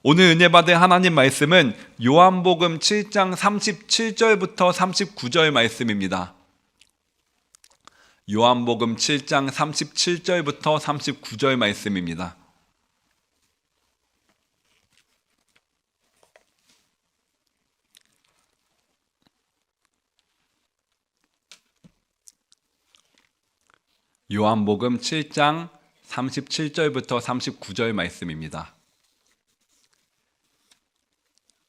오늘 은혜 받을 하나님 말씀은 요한복음 7장 37절부터 39절 말씀입니다. 요한복음 7장 37절부터 39절 말씀입니다. 요한복음 7장 37절부터 39절 말씀입니다.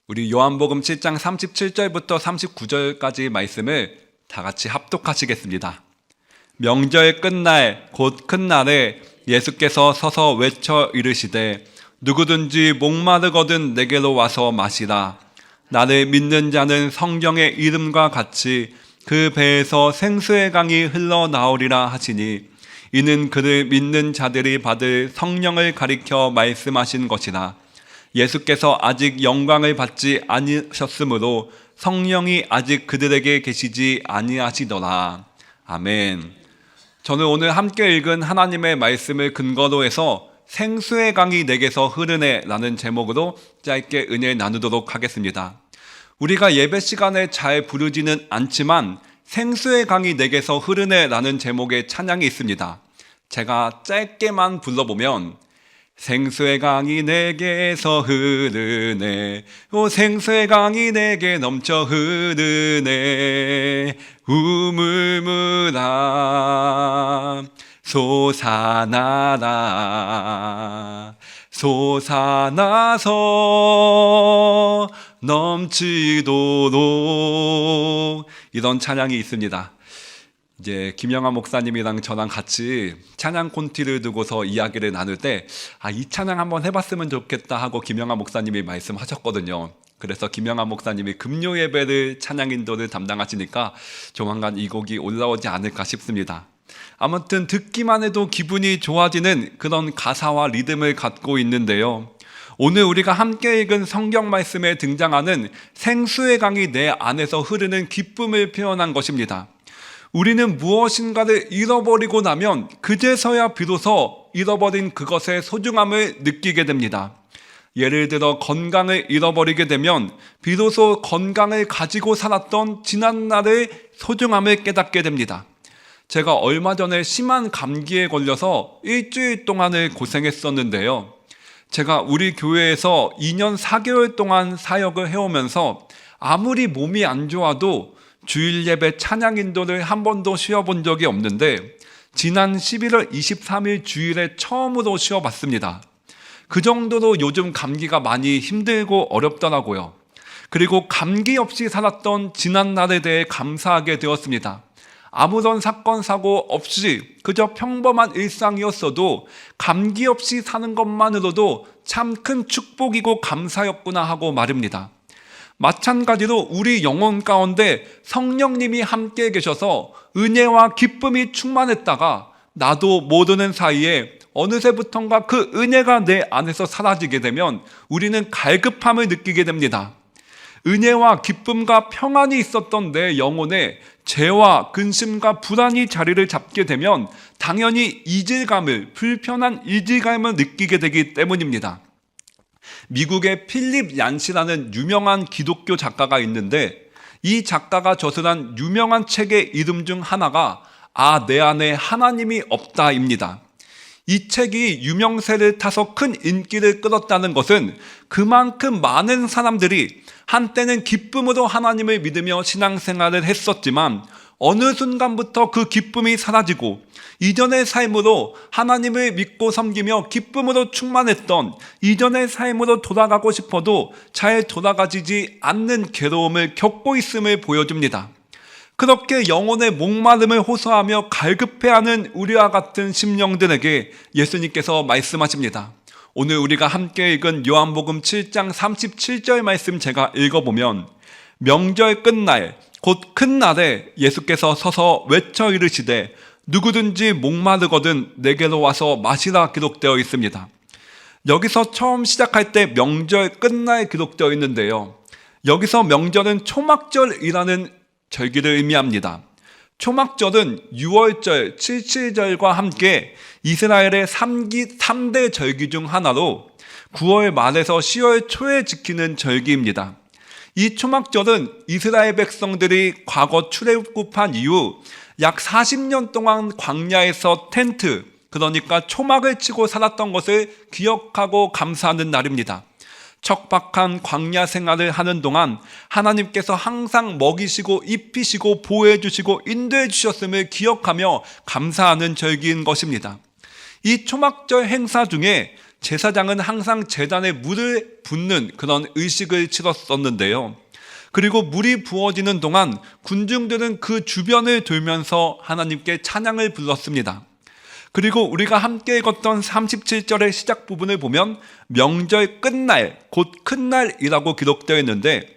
우리 요한복음 7장 37절부터 39절까지 말씀을 다 같이 합독하시겠습니다. 명절 끝날 곧 큰 날에 예수께서 서서 외쳐 이르시되 누구든지 목마르거든 내게로 와서 마시라. 나를 믿는 자는 성경의 이름과 같이 그 배에서 생수의 강이 흘러나오리라 하시니 이는 그를 믿는 자들이 받을 성령을 가리켜 말씀하신 것이라. 예수께서 아직 영광을 받지 아니하셨으므로 성령이 아직 그들에게 계시지 아니하시더라. 아멘. 저는 오늘 함께 읽은 하나님의 말씀을 근거로 해서 생수의 강이 내게서 흐르네 라는 제목으로 짧게 은혜 나누도록 하겠습니다. 우리가 예배 시간에 잘 부르지는 않지만 생수의 강이 내게서 흐르네 라는 제목의 찬양이 있습니다. 제가 짧게만 불러보면 생수의 강이 내게서 흐르네 오 생수의 강이 내게 넘쳐 흐르네 우물물아 솟아나라 솟아나서 넘치도록 이런 찬양이 있습니다. 이제 김영하 목사님이랑 저랑 같이 찬양 콘티를 두고서 이야기를 나눌 때 이 찬양 한번 해봤으면 좋겠다 하고 김영하 목사님이 말씀하셨거든요. 그래서 김영하 목사님이 금요 예배를 찬양 인도를 담당하시니까 조만간 이 곡이 올라오지 않을까 싶습니다. 아무튼 듣기만 해도 기분이 좋아지는 그런 가사와 리듬을 갖고 있는데요. 오늘 우리가 함께 읽은 성경 말씀에 등장하는 생수의 강이 내 안에서 흐르는 기쁨을 표현한 것입니다. 우리는 무엇인가를 잃어버리고 나면 그제서야 비로소 잃어버린 그것의 소중함을 느끼게 됩니다. 예를 들어 건강을 잃어버리게 되면 비로소 건강을 가지고 살았던 지난날의 소중함을 깨닫게 됩니다. 제가 얼마 전에 심한 감기에 걸려서 일주일 동안을 고생했었는데요. 제가 우리 교회에서 2년 4개월 동안 사역을 해오면서 아무리 몸이 안 좋아도 주일 예배 찬양 인도를 한 번도 쉬어본 적이 없는데 지난 11월 23일 주일에 처음으로 쉬어봤습니다. 그 정도로 요즘 감기가 많이 힘들고 어렵더라고요. 그리고 감기 없이 살았던 지난날에 대해 감사하게 되었습니다. 아무런 사건 사고 없이 그저 평범한 일상이었어도 감기 없이 사는 것만으로도 참 큰 축복이고 감사였구나 하고 말입니다. 마찬가지로 우리 영혼 가운데 성령님이 함께 계셔서 은혜와 기쁨이 충만했다가 나도 모르는 사이에 어느새부턴가 그 은혜가 내 안에서 사라지게 되면 우리는 갈급함을 느끼게 됩니다. 은혜와 기쁨과 평안이 있었던 내 영혼에 죄와 근심과 불안이 자리를 잡게 되면 당연히 이질감을, 불편한 이질감을 느끼게 되기 때문입니다. 미국의 필립 얀시라는 유명한 기독교 작가가 있는데 이 작가가 저술한 유명한 책의 이름 중 하나가 내 안에 하나님이 없다입니다. 이 책이 유명세를 타서 큰 인기를 끌었다는 것은 그만큼 많은 사람들이 한때는 기쁨으로 하나님을 믿으며 신앙생활을 했었지만 어느 순간부터 그 기쁨이 사라지고 이전의 삶으로 하나님을 믿고 섬기며 기쁨으로 충만했던 이전의 삶으로 돌아가고 싶어도 잘 돌아가지지 않는 괴로움을 겪고 있음을 보여줍니다. 그렇게 영혼의 목마름을 호소하며 갈급해하는 우리와 같은 심령들에게 예수님께서 말씀하십니다. 오늘 우리가 함께 읽은 요한복음 7장 37절 말씀 제가 읽어보면 명절 끝날 곧 큰 날에 예수께서 서서 외쳐 이르시되 누구든지 목마르거든 내게로 와서 마시라 기록되어 있습니다. 여기서 처음 시작할 때 명절 끝날 기록되어 있는데요. 여기서 명절은 초막절이라는 절기를 의미합니다. 초막절은 6월절, 77절과 함께 이스라엘의 3대 절기 중 하나로 9월 말에서 10월 초에 지키는 절기입니다. 이 초막절은 이스라엘 백성들이 과거 출애굽한 이후 약 40년 동안 광야에서 텐트, 그러니까 초막을 치고 살았던 것을 기억하고 감사하는 날입니다. 척박한 광야 생활을 하는 동안 하나님께서 항상 먹이시고 입히시고 보호해 주시고 인도해 주셨음을 기억하며 감사하는 절기인 것입니다. 이 초막절 행사 중에 제사장은 항상 제단에 물을 붓는 그런 의식을 치렀었는데요. 그리고 물이 부어지는 동안 군중들은 그 주변을 돌면서 하나님께 찬양을 불렀습니다. 그리고 우리가 함께 읽었던 37절의 시작 부분을 보면 명절 끝날, 곧 큰 날이라고 기록되어 있는데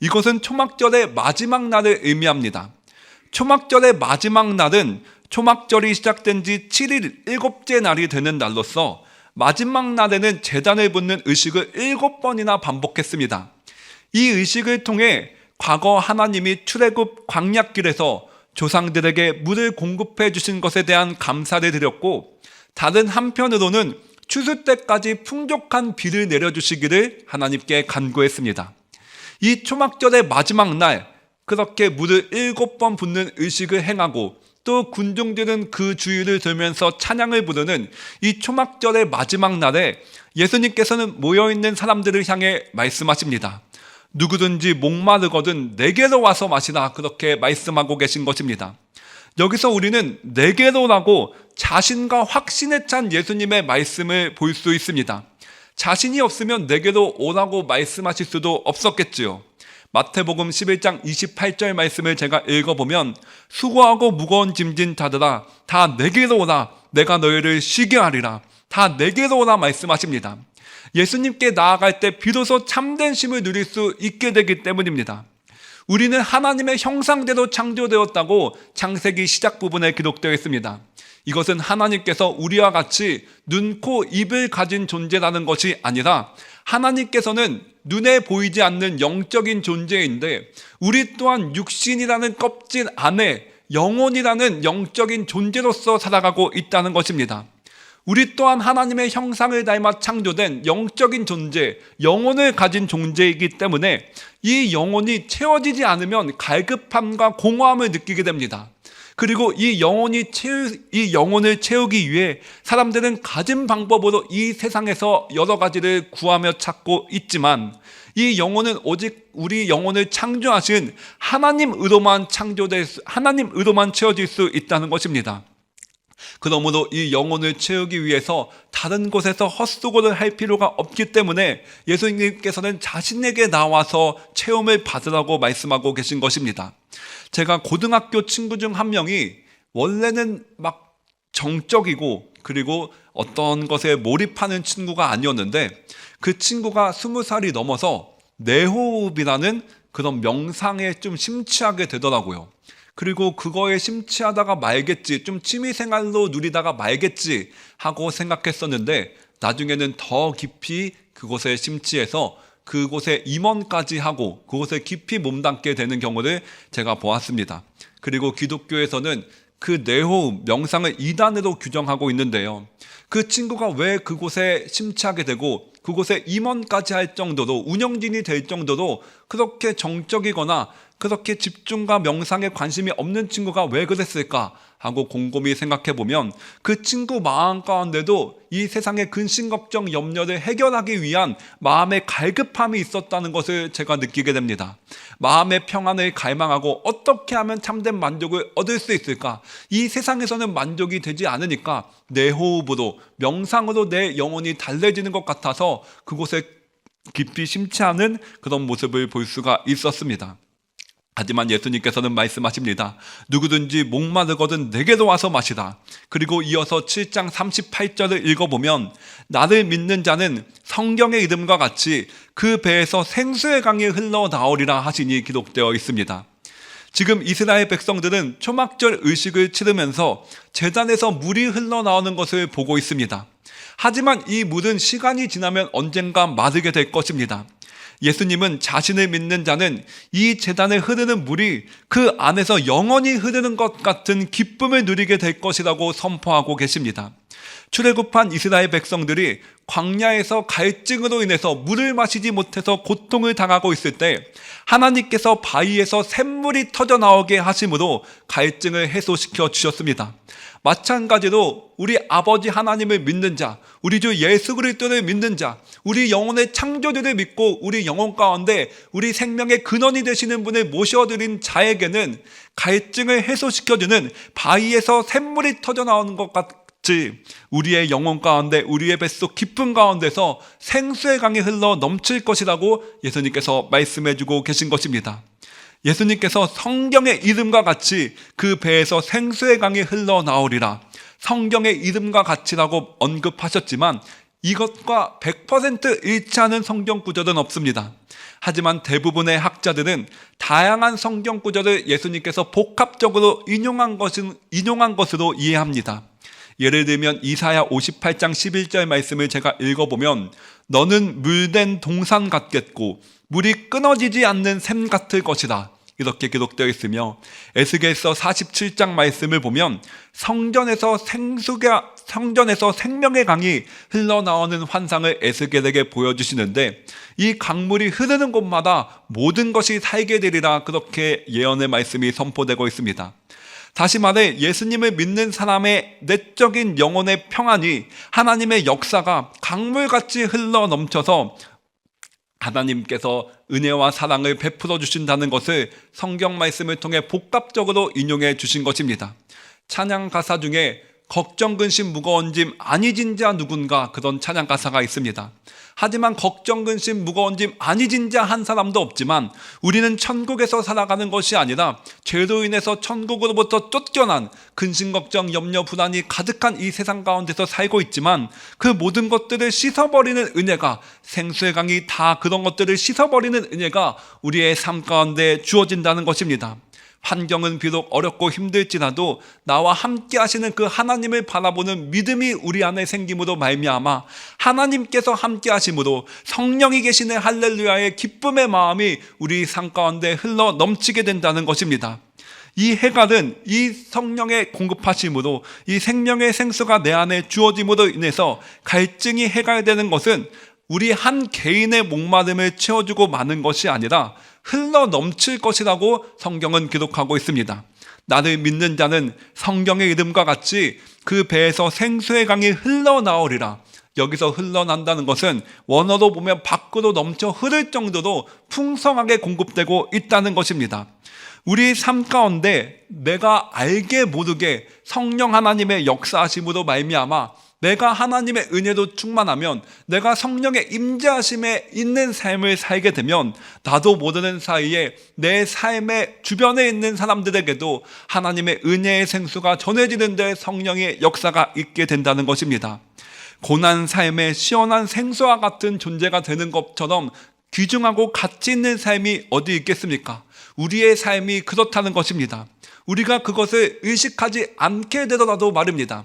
이것은 초막절의 마지막 날을 의미합니다. 초막절의 마지막 날은 초막절이 시작된 지 7일, 7째 날이 되는 날로서 마지막 날에는 제단을 붓는 의식을 7번이나 반복했습니다. 이 의식을 통해 과거 하나님이 출애굽 광야길에서 조상들에게 물을 공급해 주신 것에 대한 감사를 드렸고, 다른 한편으로는 추수 때까지 풍족한 비를 내려주시기를 하나님께 간구했습니다. 이 초막절의 마지막 날 그렇게 물을 7번 붓는 의식을 행하고 또 군중들은 그 주위를 돌면서 찬양을 부르는 이 초막절의 마지막 날에 예수님께서는 모여있는 사람들을 향해 말씀하십니다. 누구든지 목마르거든 내게로 와서 마시라, 그렇게 말씀하고 계신 것입니다. 여기서 우리는 내게로라고 자신과 확신에 찬 예수님의 말씀을 볼 수 있습니다. 자신이 없으면 내게로 오라고 말씀하실 수도 없었겠지요. 마태복음 11장 28절 말씀을 제가 읽어보면 수고하고 무거운 짐진 자들아 다 내게로 오라, 내가 너희를 쉬게 하리라, 다 내게로 오라 말씀하십니다. 예수님께 나아갈 때 비로소 참된 쉼을 누릴 수 있게 되기 때문입니다. 우리는 하나님의 형상대로 창조되었다고 창세기 시작 부분에 기록되어 있습니다. 이것은 하나님께서 우리와 같이 눈, 코, 입을 가진 존재라는 것이 아니라 하나님께서는 눈에 보이지 않는 영적인 존재인데 우리 또한 육신이라는 껍질 안에 영혼이라는 영적인 존재로서 살아가고 있다는 것입니다. 우리 또한 하나님의 형상을 닮아 창조된 영적인 존재, 영혼을 가진 존재이기 때문에 이 영혼이 채워지지 않으면 갈급함과 공허함을 느끼게 됩니다. 그리고 이 영혼을 채우기 위해 사람들은 가진 방법으로 이 세상에서 여러 가지를 구하며 찾고 있지만 이 영혼은 오직 우리 영혼을 창조하신 하나님으로만 채워질 수 있다는 것입니다. 그러므로 이 영혼을 채우기 위해서 다른 곳에서 헛수고를 할 필요가 없기 때문에 예수님께서는 자신에게 나와서 체험을 받으라고 말씀하고 계신 것입니다. 제가 고등학교 친구 중 한 명이 원래는 막 정적이고 그리고 어떤 것에 몰입하는 친구가 아니었는데 그 친구가 20살이 넘어서 내호흡이라는 그런 명상에 좀 심취하게 되더라고요. 그리고 그거에 심취하다가 말겠지, 좀 취미생활로 누리다가 말겠지 하고 생각했었는데 나중에는 더 깊이 그곳에 심취해서 그곳에 임원까지 하고 그곳에 깊이 몸담게 되는 경우를 제가 보았습니다. 그리고 기독교에서는 그 내호흡, 명상을 이단으로 규정하고 있는데요. 그 친구가 왜 그곳에 심취하게 되고 그곳에 임원까지 할 정도로 운영진이 될 정도로 그렇게 정적이거나 그렇게 집중과 명상에 관심이 없는 친구가 왜 그랬을까 하고 곰곰이 생각해보면 그 친구 마음 가운데도 이 세상의 근심 걱정 염려를 해결하기 위한 마음의 갈급함이 있었다는 것을 제가 느끼게 됩니다. 마음의 평안을 갈망하고 어떻게 하면 참된 만족을 얻을 수 있을까? 이 세상에서는 만족이 되지 않으니까 내 호흡으로 명상으로 내 영혼이 달래지는 것 같아서 그곳에 깊이 심취하는 그런 모습을 볼 수가 있었습니다. 하지만 예수님께서는 말씀하십니다. 누구든지 목마르거든 내게로 와서 마시라. 그리고 이어서 7장 38절을 읽어보면 나를 믿는 자는 성경의 이름과 같이 그 배에서 생수의 강이 흘러나오리라 하시니 기록되어 있습니다. 지금 이스라엘 백성들은 초막절 의식을 치르면서 제단에서 물이 흘러나오는 것을 보고 있습니다. 하지만 이 물은 시간이 지나면 언젠가 마르게 될 것입니다. 예수님은 자신을 믿는 자는 이 제단에 흐르는 물이 그 안에서 영원히 흐르는 것 같은 기쁨을 누리게 될 것이라고 선포하고 계십니다. 출애굽한 이스라엘 백성들이 광야에서 갈증으로 인해서 물을 마시지 못해서 고통을 당하고 있을 때 하나님께서 바위에서 샘물이 터져 나오게 하심으로 갈증을 해소시켜 주셨습니다. 마찬가지로 우리 아버지 하나님을 믿는 자, 우리 주 예수 그리스도를 믿는 자, 우리 영혼의 창조주를 믿고 우리 영혼 가운데 우리 생명의 근원이 되시는 분을 모셔드린 자에게는 갈증을 해소시켜주는 바위에서 샘물이 터져 나오는 것 같이 우리의 영혼 가운데, 우리의 뱃속 깊은 가운데서 생수의 강이 흘러 넘칠 것이라고 예수님께서 말씀해주고 계신 것입니다. 예수님께서 성경의 이름과 같이 그 배에서 생수의 강이 흘러나오리라, 성경의 이름과 같이라고 언급하셨지만 이것과 100% 일치하는 성경 구절은 없습니다. 하지만 대부분의 학자들은 다양한 성경 구절을 예수님께서 복합적으로 인용한 것으로 이해합니다. 예를 들면 이사야 58장 11절 말씀을 제가 읽어보면 너는 물된 동산 같겠고 물이 끊어지지 않는 샘 같을 것이다, 이렇게 기록되어 있으며, 에스겔서 47장 말씀을 보면 성전에서 생명의 강이 흘러나오는 환상을 에스겔에게 보여주시는데 이 강물이 흐르는 곳마다 모든 것이 살게 되리라, 그렇게 예언의 말씀이 선포되고 있습니다. 다시 말해 예수님을 믿는 사람의 내적인 영혼의 평안이, 하나님의 역사가 강물같이 흘러 넘쳐서 하나님께서 은혜와 사랑을 베풀어 주신다는 것을 성경 말씀을 통해 복합적으로 인용해 주신 것입니다. 찬양 가사 중에 걱정 근심 무거운 짐 아니 진 자 누군가, 그런 찬양 가사가 있습니다. 하지만 걱정 근심 무거운 짐 아니 진 자 한 사람도 없지만 우리는 천국에서 살아가는 것이 아니라 죄로 인해서 천국으로부터 쫓겨난 근심 걱정 염려 불안이 가득한 이 세상 가운데서 살고 있지만 그 모든 것들을 씻어버리는 은혜가, 생수의 강이 다 그런 것들을 씻어버리는 은혜가 우리의 삶 가운데 주어진다는 것입니다. 환경은 비록 어렵고 힘들지라도 나와 함께 하시는 그 하나님을 바라보는 믿음이 우리 안에 생김으로 말미암아 하나님께서 함께 하심으로 성령이 계시는 할렐루야의 기쁨의 마음이 우리 삶 가운데 흘러 넘치게 된다는 것입니다. 이 해갈은 이 성령의 공급하심으로, 이 생명의 생수가 내 안에 주어짐으로 인해서 갈증이 해갈되는 것은 우리 한 개인의 목마름을 채워주고 마는 것이 아니라 흘러 넘칠 것이라고 성경은 기록하고 있습니다. 나를 믿는 자는 성경의 이름과 같이 그 배에서 생수의 강이 흘러나오리라. 여기서 흘러난다는 것은 원어로 보면 밖으로 넘쳐 흐를 정도로 풍성하게 공급되고 있다는 것입니다. 우리 삶 가운데 내가 알게 모르게 성령 하나님의 역사하심으로 말미암아 내가 하나님의 은혜로 충만하면, 내가 성령의 임재하심에 있는 삶을 살게 되면 나도 모르는 사이에 내 삶의 주변에 있는 사람들에게도 하나님의 은혜의 생수가 전해지는 데 성령의 역사가 있게 된다는 것입니다. 고난 삶의 시원한 생수와 같은 존재가 되는 것처럼 귀중하고 가치 있는 삶이 어디 있겠습니까? 우리의 삶이 그렇다는 것입니다. 우리가 그것을 의식하지 않게 되더라도 말입니다.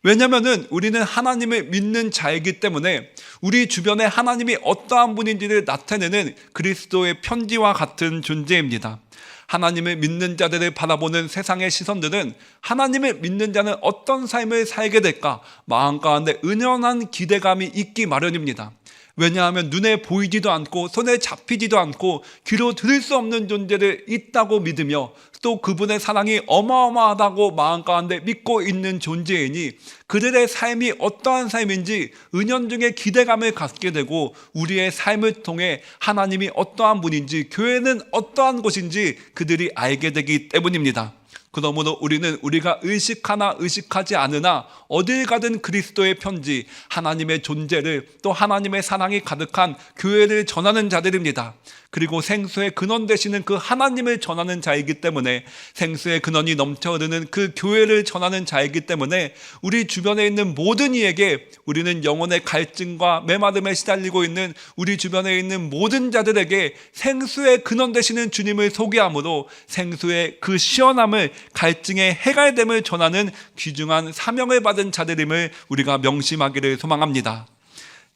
왜냐하면 우리는 하나님을 믿는 자이기 때문에 우리 주변에 하나님이 어떠한 분인지를 나타내는 그리스도의 편지와 같은 존재입니다. 하나님을 믿는 자들을 바라보는 세상의 시선들은 하나님을 믿는 자는 어떤 삶을 살게 될까 마음 가운데 은연한 기대감이 있기 마련입니다. 왜냐하면 눈에 보이지도 않고 손에 잡히지도 않고 귀로 들을 수 없는 존재를 있다고 믿으며 또 그분의 사랑이 어마어마하다고 마음 가운데 믿고 있는 존재이니 그들의 삶이 어떠한 삶인지 은연중에 기대감을 갖게 되고 우리의 삶을 통해 하나님이 어떠한 분인지, 교회는 어떠한 곳인지 그들이 알게 되기 때문입니다. 그러므로 우리는 우리가 의식하나 의식하지 않으나 어딜 가든 그리스도의 편지, 하나님의 존재를, 또 하나님의 사랑이 가득한 교회를 전하는 자들입니다. 그리고 생수의 근원 되시는 그 하나님을 전하는 자이기 때문에, 생수의 근원이 넘쳐 흐르는 그 교회를 전하는 자이기 때문에 우리 주변에 있는 모든 이에게, 우리는 영혼의 갈증과 메마름에 시달리고 있는 우리 주변에 있는 모든 자들에게 생수의 근원 되시는 주님을 소개함으로 생수의 그 시원함을, 갈증의 해갈됨을 전하는 귀중한 사명을 받은 자들임을 우리가 명심하기를 소망합니다.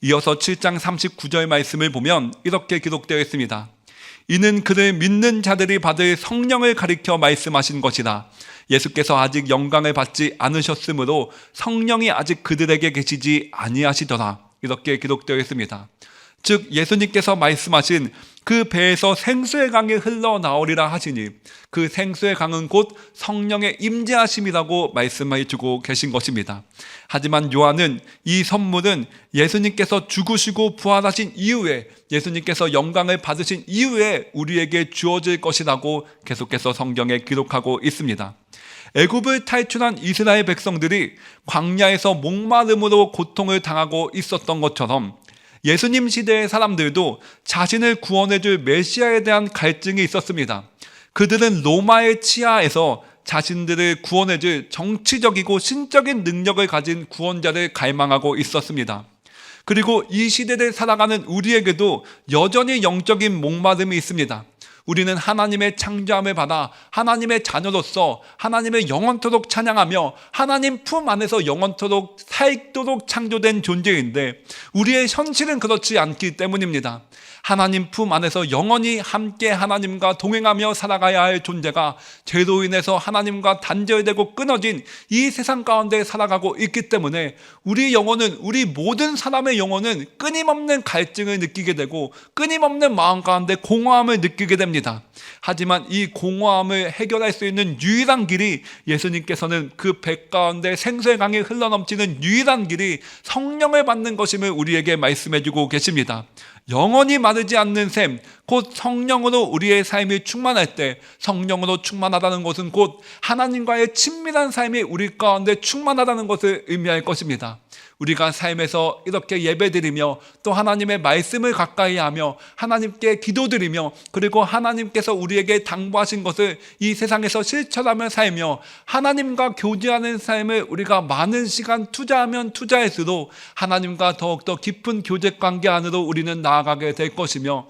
이어서 7장 39절 말씀을 보면 이렇게 기록되어 있습니다. 이는 그를 믿는 자들이 받을 성령을 가리켜 말씀하신 것이라. 예수께서 아직 영광을 받지 않으셨으므로 성령이 아직 그들에게 계시지 아니하시더라. 이렇게 기록되어 있습니다. 즉 예수님께서 말씀하신 그 배에서 생수의 강이 흘러나오리라 하시니 그 생수의 강은 곧 성령의 임재하심이라고 말씀해 주고 계신 것입니다. 하지만 요한은 이 선물은 예수님께서 죽으시고 부활하신 이후에, 예수님께서 영광을 받으신 이후에 우리에게 주어질 것이라고 계속해서 성경에 기록하고 있습니다. 애굽을 탈출한 이스라엘 백성들이 광야에서 목마름으로 고통을 당하고 있었던 것처럼 예수님 시대의 사람들도 자신을 구원해줄 메시아에 대한 갈증이 있었습니다. 그들은 로마의 치하에서 자신들을 구원해줄 정치적이고 신적인 능력을 가진 구원자를 갈망하고 있었습니다. 그리고 이 시대를 살아가는 우리에게도 여전히 영적인 목마름이 있습니다. 우리는 하나님의 창조함을 받아 하나님의 자녀로서 하나님을 영원토록 찬양하며 하나님 품 안에서 영원토록 살도록 창조된 존재인데 우리의 현실은 그렇지 않기 때문입니다. 하나님 품 안에서 영원히 함께 하나님과 동행하며 살아가야 할 존재가 죄로 인해서 하나님과 단절되고 끊어진 이 세상 가운데 살아가고 있기 때문에 우리 영혼은, 우리 모든 사람의 영혼은 끊임없는 갈증을 느끼게 되고 끊임없는 마음 가운데 공허함을 느끼게 됩니다. 하지만 이 공허함을 해결할 수 있는 유일한 길이, 예수님께서는 그 배 가운데 생수의 강이 흘러넘치는 유일한 길이 성령을 받는 것임을 우리에게 말씀해 주고 계십니다. 영원히 마르지 않는 샘, 곧 성령으로 우리의 삶이 충만할 때, 성령으로 충만하다는 것은 곧 하나님과의 친밀한 삶이 우리 가운데 충만하다는 것을 의미할 것입니다. 우리가 삶에서 이렇게 예배드리며 또 하나님의 말씀을 가까이 하며 하나님께 기도드리며 그리고 하나님께서 우리에게 당부하신 것을 이 세상에서 실천하며 살며 하나님과 교제하는 삶을 우리가 많은 시간 투자하면 투자할수록 하나님과 더욱더 깊은 교제 관계 안으로 우리는 나아가게 될 것이며,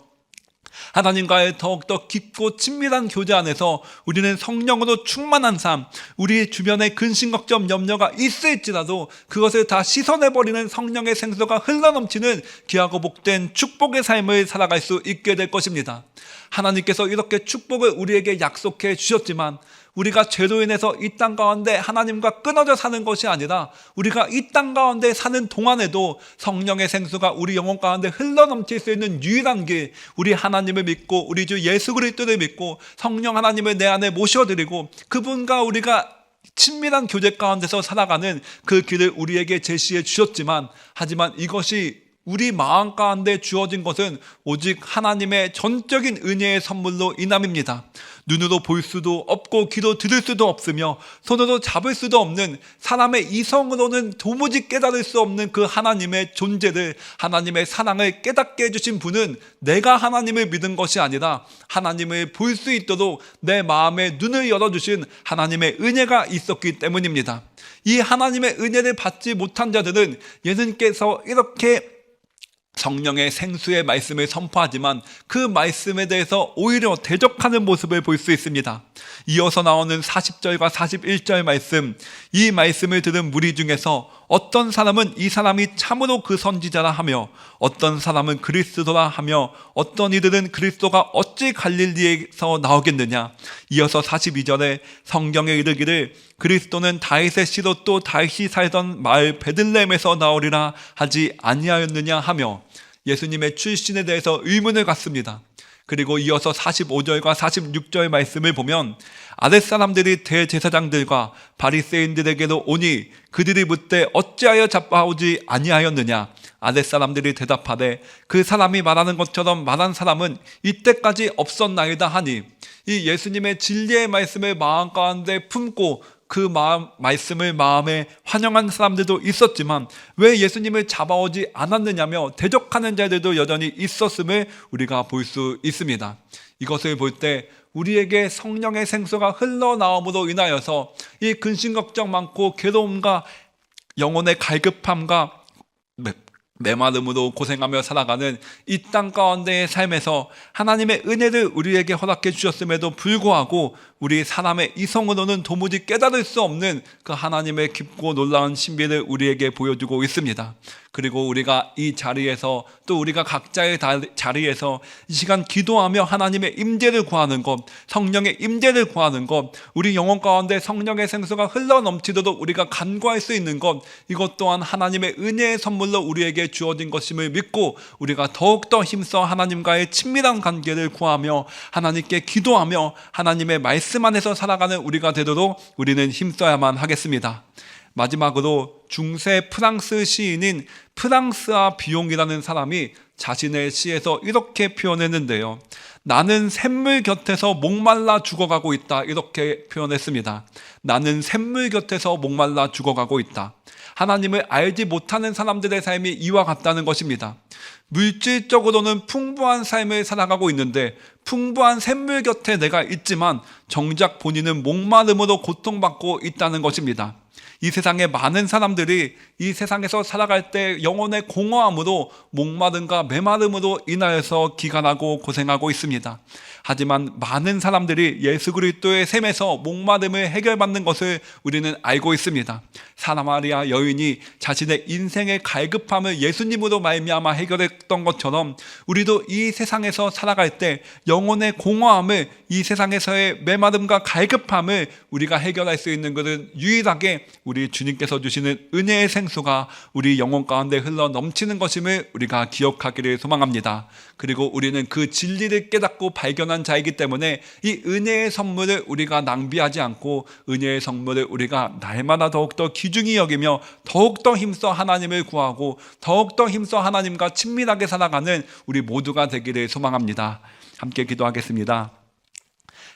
하나님과의 더욱더 깊고 친밀한 교제 안에서 우리는 성령으로 충만한 삶, 우리 주변에 근심, 걱정, 염려가 있을지라도 그것을 다 씻어내버리는 성령의 생수가 흘러넘치는 귀하고 복된 축복의 삶을 살아갈 수 있게 될 것입니다. 하나님께서 이렇게 축복을 우리에게 약속해 주셨지만 우리가 죄로 인해서 이 땅 가운데 하나님과 끊어져 사는 것이 아니라 우리가 이 땅 가운데 사는 동안에도 성령의 생수가 우리 영혼 가운데 흘러넘칠 수 있는 유일한 길, 우리 하나님을 믿고 우리 주 예수 그리스도를 믿고 성령 하나님을 내 안에 모셔드리고 그분과 우리가 친밀한 교제 가운데서 살아가는 그 길을 우리에게 제시해 주셨지만, 하지만 이것이 우리 마음 가운데 주어진 것은 오직 하나님의 전적인 은혜의 선물로 인함입니다. 눈으로 볼 수도 없고 귀로 들을 수도 없으며 손으로 잡을 수도 없는, 사람의 이성으로는 도무지 깨달을 수 없는 그 하나님의 존재를, 하나님의 사랑을 깨닫게 해주신 분은 내가 하나님을 믿은 것이 아니라 하나님을 볼 수 있도록 내 마음의 눈을 열어주신 하나님의 은혜가 있었기 때문입니다. 이 하나님의 은혜를 받지 못한 자들은 예수님께서 이렇게 성령의 생수의 말씀을 선포하지만 그 말씀에 대해서 오히려 대적하는 모습을 볼 수 있습니다. 이어서 나오는 40절과 41절 말씀, 이 말씀을 들은 무리 중에서 어떤 사람은 이 사람이 참으로 그 선지자라 하며 어떤 사람은 그리스도라 하며 어떤 이들은 그리스도가 어찌 갈릴리에서 나오겠느냐. 이어서 42절에 성경에 이르기를 그리스도는 다윗의 씨로 또 다윗이 살던 마을 베들레헴에서 나오리라 하지 아니하였느냐 하며 예수님의 출신에 대해서 의문을 갖습니다. 그리고 이어서 45절과 46절 말씀을 보면 아랫사람들이 대제사장들과 바리새인들에게로 오니 그들이 묻되 어찌하여 잡아오지 아니하였느냐. 아랫사람들이 대답하되 그 사람이 말하는 것처럼 말한 사람은 이때까지 없었나이다 하니, 이 예수님의 진리의 말씀을 마음 가운데 품고 그 말씀을 마음에 환영한 사람들도 있었지만 왜 예수님을 잡아오지 않았느냐며 대적하는 자들도 여전히 있었음을 우리가 볼 수 있습니다. 이것을 볼 때 우리에게 성령의 생수가 흘러나옴으로 인하여서 이 근심 걱정 많고 괴로움과 영혼의 갈급함과 메마름으로 고생하며 살아가는 이 땅 가운데의 삶에서 하나님의 은혜를 우리에게 허락해 주셨음에도 불구하고 우리 사람의 이성으로는 도무지 깨달을 수 없는 그 하나님의 깊고 놀라운 신비를 우리에게 보여주고 있습니다. 그리고 우리가 이 자리에서 또 우리가 각자의 자리에서 이 시간 기도하며 하나님의 임재를 구하는 것, 성령의 임재를 구하는 것, 우리 영혼 가운데 성령의 생수가 흘러넘치도록 우리가 간구할 수 있는 것, 이것 또한 하나님의 은혜의 선물로 우리에게 주어진 것임을 믿고 우리가 더욱더 힘써 하나님과의 친밀한 관계를 구하며 하나님께 기도하며 하나님의 말씀 안에서 살아가는 우리가 되도록 우리는 힘써야만 하겠습니다. 마지막으로 중세 프랑스 시인인 프랑스아 비용이라는 사람이 자신의 시에서 이렇게 표현했는데요. 나는 샘물 곁에서 목말라 죽어가고 있다, 이렇게 표현했습니다. 나는 샘물 곁에서 목말라 죽어가고 있다. 하나님을 알지 못하는 사람들의 삶이 이와 같다는 것입니다. 물질적으로는 풍부한 삶을 살아가고 있는데 풍부한 샘물 곁에 내가 있지만 정작 본인은 목마름으로 고통받고 있다는 것입니다. 이 세상에 많은 사람들이 이 세상에서 살아갈 때 영혼의 공허함으로 목마름과 메마름으로 인하여서 기간하고 고생하고 있습니다. 하지만 많은 사람들이 예수 그리스도의 셈에서 목마름을 해결받는 것을 우리는 알고 있습니다. 사마리아 여인이 자신의 인생의 갈급함을 예수님으로 말미암아 해결했던 것처럼 우리도 이 세상에서 살아갈 때 영혼의 공허함을, 이 세상에서의 메마름과 갈급함을 우리가 해결할 수 있는 것은 유일하게 우리 주님께서 주시는 은혜의 생수가 우리 영혼 가운데 흘러 넘치는 것임을 우리가 기억하기를 소망합니다. 그리고 우리는 그 진리를 깨닫고 발견한 자이기 때문에 이 은혜의 선물을 우리가 낭비하지 않고 은혜의 선물을 우리가 날마다 더욱더 귀중히 여기며 더욱더 힘써 하나님을 구하고 더욱더 힘써 하나님과 친밀하게 살아가는 우리 모두가 되기를 소망합니다. 함께 기도하겠습니다.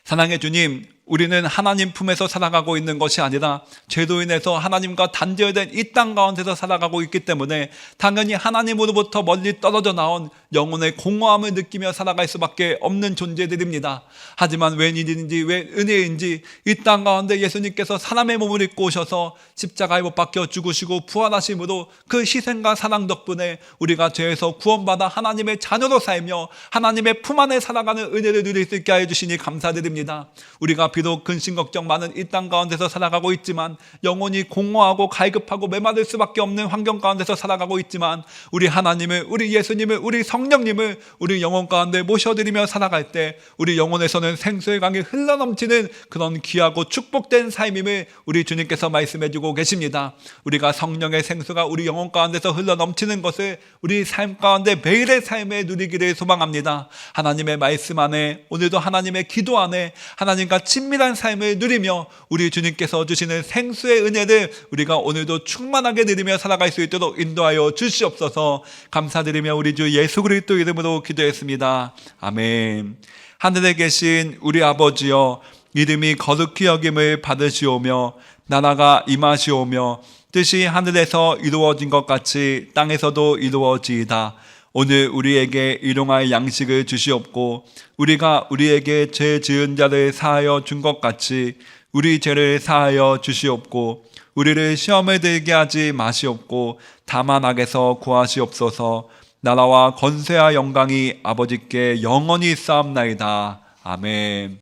사랑의 주님, 우리는 하나님 품에서 살아가고 있는 것이 아니라 죄로 인해서 하나님과 단절된 이 땅 가운데서 살아가고 있기 때문에 당연히 하나님으로부터 멀리 떨어져 나온 영혼의 공허함을 느끼며 살아갈 수밖에 없는 존재들입니다. 하지만 웬일인지 왜 은혜인지 이 땅 가운데 예수님께서 사람의 몸을 입고 오셔서 십자가에 못 박혀 죽으시고 부활하심으로 그 희생과 사랑 덕분에 우리가 죄에서 구원받아 하나님의 자녀로 살며 하나님의 품 안에 살아가는 은혜를 누릴 수 있게 해주시니 감사드립니다. 우리가 비록 근심 걱정 많은 이 땅 가운데서 살아가고 있지만 영혼이 공허하고 갈급하고 메마를 수밖에 없는 환경 가운데서 살아가고 있지만 우리 하나님을, 우리 예수님을, 우리 성령님을 우리 영혼 가운데 모셔드리며 살아갈 때 우리 영혼에서는 생수의 강이 흘러넘치는 그런 귀하고 축복된 삶임을 우리 주님께서 말씀해주고 계십니다. 우리가 성령의 생수가 우리 영혼 가운데서 흘러넘치는 것을 우리 삶 가운데 매일의 삶에 누리기를 소망합니다. 하나님의 말씀 안에, 오늘도 하나님의 기도 안에 하나님과 친밀한 삶을 누리며 우리 주님께서 주시는 생수의 은혜를 우리가 오늘도 충만하게 누리며 살아갈 수 있도록 인도하여 주시옵소서. 감사드리며 우리 주 예수 그리스도 이름으로 기도했습니다. 아멘. 하늘에 계신 우리 아버지여, 이름이 거룩히 여김을 받으시오며 나라가 임하시오며 뜻이 하늘에서 이루어진 것 같이 땅에서도 이루어지이다. 오늘 우리에게 일용할 양식을 주시옵고 우리가 우리에게 죄 지은 자를 사하여 준 것 같이 우리 죄를 사하여 주시옵고 우리를 시험에 들게 하지 마시옵고 다만 악에서 구하시옵소서. 나라와 권세와 영광이 아버지께 영원히 쌓옵나이다. 아멘.